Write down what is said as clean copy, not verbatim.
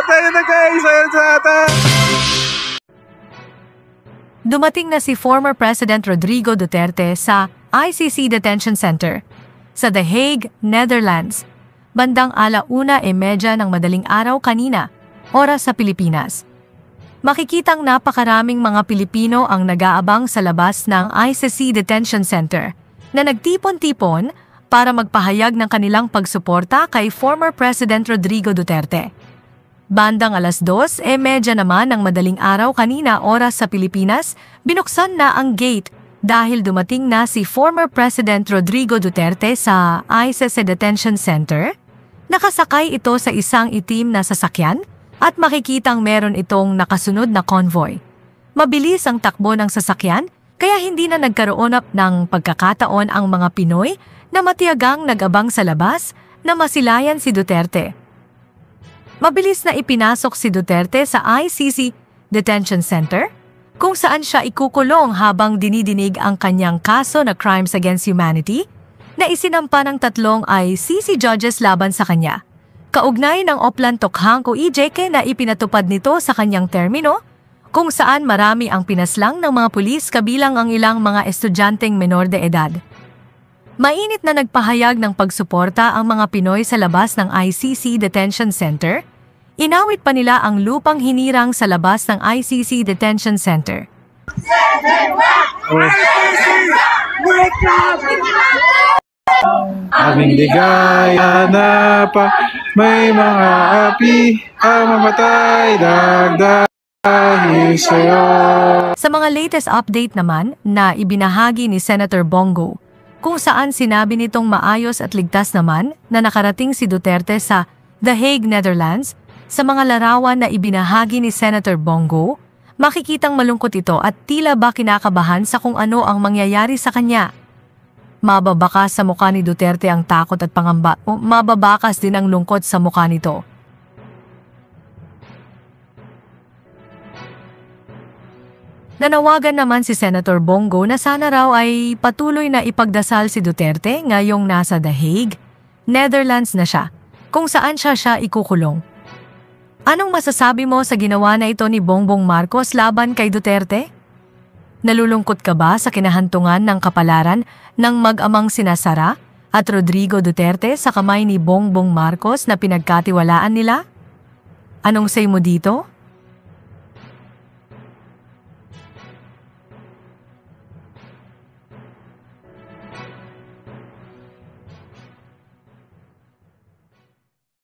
Tayo na guys! Ayan sa atin! Dumating na si former President Rodrigo Duterte sa ICC Detention Center sa The Hague, Netherlands, bandang 1:30 ng madaling araw kanina, oras sa Pilipinas. Makikitang napakaraming mga Pilipino ang nag-aabang sa labas ng ICC Detention Center na nagtipon-tipon para magpahayag ng kanilang pagsuporta kay former President Rodrigo Duterte. Bandang 2:30 naman ng madaling araw kanina oras sa Pilipinas, binuksan na ang gate dahil dumating na si former President Rodrigo Duterte sa ICC Detention Center. Nakasakay ito sa isang itim na sasakyan at makikitang meron itong nakasunod na convoy. Mabilis ang takbo ng sasakyan kaya hindi na nagkaroon ng pagkakataon ang mga Pinoy na matiyagang nag-abang sa labas na masilayan si Duterte. Mabilis na ipinasok si Duterte sa ICC Detention Center, kung saan siya ikukulong habang dinidinig ang kanyang kaso na Crimes Against Humanity na isinampa ng 3 ICC judges laban sa kanya. Kaugnay ng Oplan Tokhang o EJK na ipinatupad nito sa kanyang termino, kung saan marami ang pinaslang ng mga pulis kabilang ang ilang mga estudyanteng menor de edad. Mainit na nagpahayag ng pagsuporta ang mga Pinoy sa labas ng ICC Detention Center. Inawit pa nila ang lupang hinirang sa labas ng ICC Detention Center. Aming ligaya na pa, may mga api ang mamatay dahil sa'yo. Sa mga latest update naman na ibinahagi ni Senator Bongo, kung saan sinabi nitong maayos at ligtas naman na nakarating si Duterte sa The Hague, Netherlands. Sa mga larawan na ibinahagi ni Senator Bongo, makikitang malungkot ito at tila ba kinakabahan sa kung ano ang mangyayari sa kanya. Mababakas sa mukha ni Duterte ang takot at pangamba o mababakas din ang lungkot sa mukha nito. Nanawagan naman si Senator Bongo na sana raw ay patuloy na ipagdasal si Duterte ngayong nasa The Hague, Netherlands na siya, kung saan siya ikukulong. Anong masasabi mo sa ginawa na ito ni Bongbong Marcos laban kay Duterte? Nalulungkot ka ba sa kinahantungan ng kapalaran ng mag-amang sina Sara at Rodrigo Duterte sa kamay ni Bongbong Marcos na pinagkatiwalaan nila? Anong say mo dito?